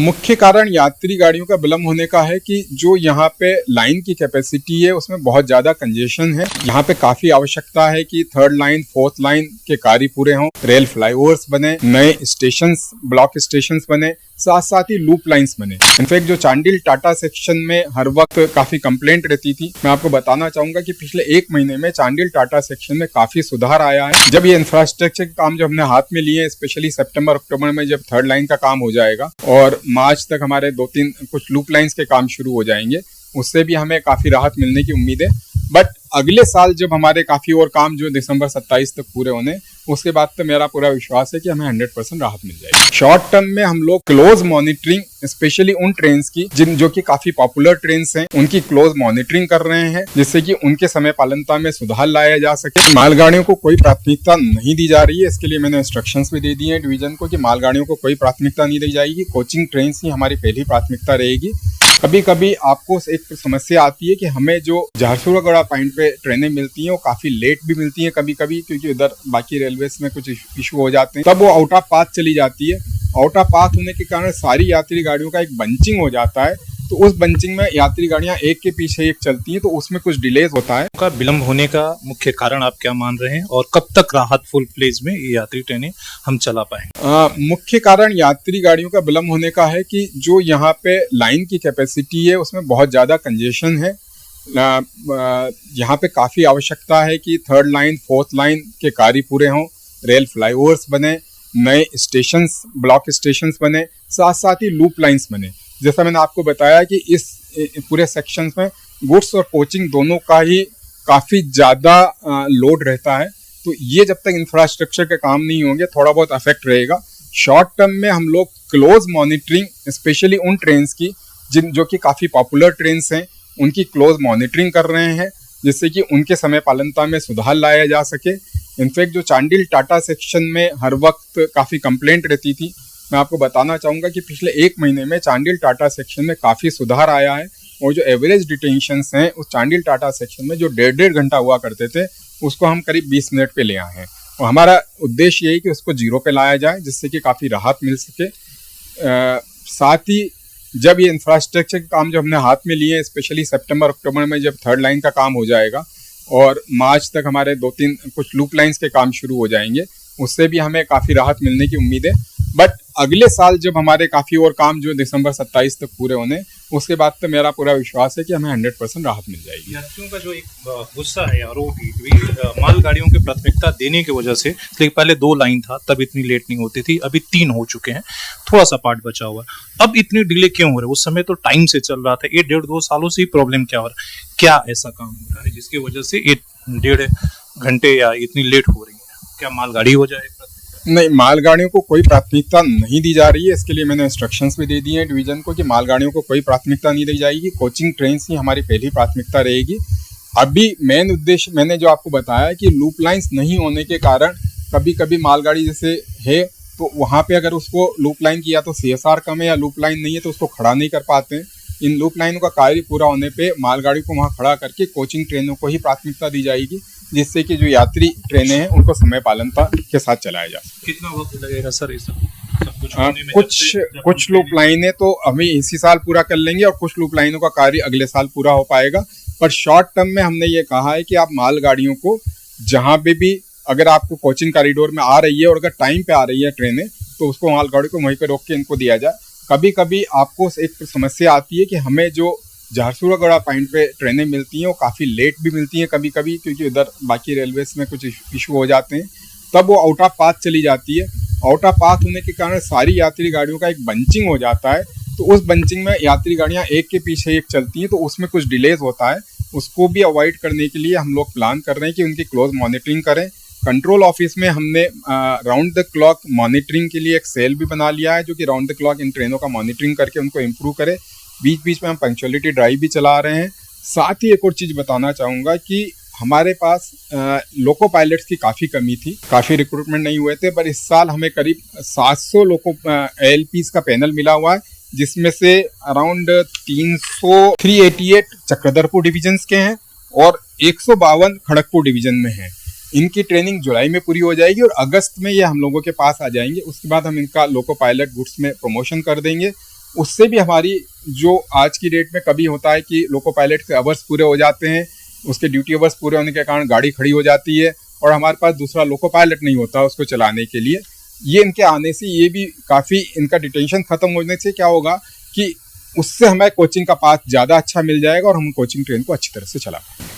मुख्य कारण यात्री गाड़ियों का विलंब होने का है कि जो यहाँ पे लाइन की कैपेसिटी है उसमें बहुत ज्यादा कंजेशन है। यहाँ पे काफी आवश्यकता है कि थर्ड लाइन फोर्थ लाइन के कार्य पूरे हों, रेल फ्लाईओवर्स बने, नए स्टेशन ब्लॉक स्टेशन बने, साथ साथ ही लूप लाइंस बने। इनफैक्ट जो चांडिल टाटा सेक्शन में हर वक्त काफी कंप्लेंट रहती थी, मैं आपको बताना चाहूंगा कि पिछले 1 महीने में चांडिल टाटा सेक्शन में काफी सुधार आया है। जब ये इंफ्रास्ट्रक्चर के काम जो हमने हाथ में लिए, स्पेशली सितंबर अक्टूबर में जब थर्ड लाइन का काम हो जाएगा और मार्च तक हमारे 2-3 कुछ लूप लाइंस के काम शुरू हो जाएंगे, उससे भी हमें काफी राहत मिलने की उम्मीद है। बट अगले साल जब हमारे काफी और काम जो दिसंबर 27 तक पूरे होने, उसके बाद तो मेरा पूरा विश्वास है कि हमें 100% राहत मिल जाएगी। शॉर्ट टर्म में हम लोग क्लोज मॉनिटरिंग, स्पेशली उन ट्रेन की जो कि काफी पॉपुलर ट्रेन हैं, उनकी क्लोज मॉनिटरिंग कर रहे हैं, जिससे कि उनके समय पालनता में सुधार लाया जा सके। मालगाड़ियों को कोई प्राथमिकता नहीं दी जा रही है, इसके लिए मैंने इंस्ट्रक्शंस भी दे दिए हैं डिवीजन को कि मालगाड़ियों को कोई प्राथमिकता नहीं दी जाएगी। कोचिंग ट्रेन ही हमारी पहली प्राथमिकता रहेगी। कभी कभी आपको एक समस्या आती है कि हमें जो झारसुगुड़ा पॉइंट पे ट्रेनें मिलती हैं वो काफी लेट भी मिलती हैं कभी कभी, क्योंकि उधर बाकी रेलवेज में कुछ इशू हो जाते हैं, तब वो आउट ऑफ पाथ चली जाती है। आउट ऑफ पाथ होने के कारण सारी यात्री गाड़ियों का एक बंचिंग हो जाता है, तो उस बंचिंग में यात्री गाड़ियां एक के पीछे एक चलती हैं, तो उसमें कुछ डिलेज होता है। का विलंब होने का मुख्य कारण आप क्या मान रहे हैं और कब तक राहत फुल फ्लेज में ये यात्री ट्रेनें हम चला पाएंगे? मुख्य कारण यात्री गाड़ियों का विलंब होने का है कि जो यहाँ पे लाइन की कैपेसिटी है उसमें बहुत ज्यादा कंजेशन है। यहाँ पे काफी आवश्यकता है कि थर्ड लाइन फोर्थ लाइन के कार्य पूरे हों, रेल फ्लाईओवर्स बने, नए स्टेशन ब्लॉक स्टेशन बने, साथ साथ ही लूप लाइंस बने। जैसा मैंने आपको बताया कि इस पूरे सेक्शन में गुड्स और कोचिंग दोनों का ही काफी ज्यादा लोड रहता है, तो ये जब तक इंफ्रास्ट्रक्चर के काम नहीं होंगे थोड़ा बहुत अफेक्ट रहेगा। शॉर्ट टर्म में हम लोग क्लोज मॉनिटरिंग, स्पेशली उन ट्रेन की जो कि काफी पॉपुलर ट्रेन हैं, उनकी क्लोज मॉनिटरिंग कर रहे हैं, जिससे कि उनके समय पालनता में सुधार लाया जा सके। इनफैक्ट जो चांडिल टाटा सेक्शन में हर वक्त काफी कंप्लेंट रहती थी, मैं आपको बताना चाहूंगा कि पिछले 1 महीने में चांडिल टाटा सेक्शन में काफी सुधार आया है, और जो एवरेज डिटेंशंस हैं उस चांडिल टाटा सेक्शन में जो 1.5 घंटा हुआ करते थे उसको हम करीब 20 मिनट पे ले आए हैं, और हमारा उद्देश्य यही कि उसको 0 पे लाया जाए, जिससे कि काफी राहत मिल सके। साथ ही जब ये इंफ्रास्ट्रक्चर के काम जो हमने हाथ में लिए, स्पेशली सितंबर अक्टूबर में जब थर्ड लाइन का काम हो जाएगा और मार्च तक हमारे 2-3 कुछ लूप लाइंस के काम शुरू हो जाएंगे, उससे भी हमें काफी राहत मिलने की उम्मीद है। बट अगले साल जब हमारे काफी और काम जो दिसंबर 27 तक पूरे होने, उसके बाद तो मेरा पूरा विश्वास है कि हमें 100% राहत मिल जाएगी। यात्रियों का जो एक गुस्सा है आरोप मालगाड़ियों की प्राथमिकता देने की वजह से, लेकिन पहले 2 लाइन था तब इतनी लेट नहीं होती थी, अभी 3 हो चुके हैं, थोड़ा सा पार्ट बचा हुआ है। अब इतनी डिले क्यों हो रही है? उस समय तो टाइम से चल रहा था, ये 1.5-2 सालों से ही प्रॉब्लम क्या हो रहा है? क्या ऐसा काम हो रहा है जिसकी वजह से ये 1.5 घंटे या इतनी लेट हो रही है? क्या मालगाड़ी हो जाए? नहीं, मालगाड़ियों को कोई प्राथमिकता नहीं दी जा रही है, इसके लिए मैंने इंस्ट्रक्शंस भी दे दिए हैं डिवीजन को कि मालगाड़ियों को कोई प्राथमिकता नहीं दी जाएगी। कोचिंग ट्रेन ही हमारी पहली प्राथमिकता रहेगी। अभी मेन उद्देश्य मैंने जो आपको बताया कि लूप लाइंस नहीं होने के कारण कभी कभी मालगाड़ी जैसे है तो वहाँ पे अगर उसको लूप लाइन किया तो CSR कम है, या लूप लाइन नहीं है तो उसको खड़ा नहीं कर पाते हैं। इन लूप लाइनों का कार्य पूरा होने पे मालगाड़ी को वहाँ खड़ा करके कोचिंग ट्रेनों को ही प्राथमिकता दी जाएगी, जिससे कि जो यात्री ट्रेनें हैं उनको समय पालनता के साथ चलाया जा सके। कितना वक्त लगेगा सर इस कुछ लूप लाइनें तो अभी इसी साल पूरा कर लेंगे और कुछ लूप लाइनों का कार्य अगले साल पूरा हो पाएगा। पर शॉर्ट टर्म में हमने ये कहा है कि आप मालगाड़ियों को जहाँ पे भी अगर आपको कोचिंग कॉरिडोर में आ रही है और अगर टाइम पे आ रही है ट्रेनें, तो उसको मालगाड़ी को वहीं पे रोक के इनको दिया जाए। कभी कभी आपको एक समस्या आती है कि हमें जो झारसुगुड़ा पॉइंट पे ट्रेनें मिलती हैं वो काफ़ी लेट भी मिलती हैं कभी कभी, क्योंकि उधर बाकी रेलवेज में कुछ इशू हो जाते हैं, तब वो आउट ऑफ पाथ चली जाती है। आउट ऑफ पाथ होने के कारण सारी यात्री गाड़ियों का एक बंचिंग हो जाता है, तो उस बंचिंग में यात्री गाड़ियां एक के पीछे एक चलती हैं, तो उसमें कुछ डिलेज होता है। उसको भी अवॉइड करने के लिए हम लोग प्लान कर रहे हैं कि उनकी क्लोज मॉनिटरिंग करें। कंट्रोल ऑफिस में हमने राउंड द क्लॉक मॉनिटरिंग के लिए एक सेल भी बना लिया है, जो कि राउंड द क्लॉक इन ट्रेनों का मॉनिटरिंग करके उनको इम्प्रूव करे। बीच बीच में हम पंक्चुअलिटी ड्राइव भी चला रहे हैं। साथ ही एक और चीज़ बताना चाहूँगा कि हमारे पास लोको पायलट्स की काफ़ी कमी थी, काफ़ी रिक्रूटमेंट नहीं हुए थे, पर इस साल हमें करीब 700 लोको ALPs का पैनल मिला हुआ है, जिसमें से अराउंड 388 चक्रधरपुर डिवीजन्स के हैं और 152 खड़गपुर डिवीजन में हैं। इनकी ट्रेनिंग जुलाई में पूरी हो जाएगी और अगस्त में ये हम लोगों के पास आ जाएंगे। उसके बाद हम इनका लोको पायलट गुड्स में प्रमोशन कर देंगे। उससे भी हमारी जो आज की डेट में कभी होता है कि लोको पायलट के अवर्स पूरे हो जाते हैं, उसके ड्यूटी अवर्स पूरे होने के कारण गाड़ी खड़ी हो जाती है और हमारे पास दूसरा लोको पायलट नहीं होता उसको चलाने के लिए। ये इनके आने से ये भी काफ़ी इनका डिटेंशन खत्म होने से क्या होगा कि उससे हमें कोचिंग का पाथ ज़्यादा अच्छा मिल जाएगा और हम कोचिंग ट्रेन को अच्छी तरह से चला पाएंगे।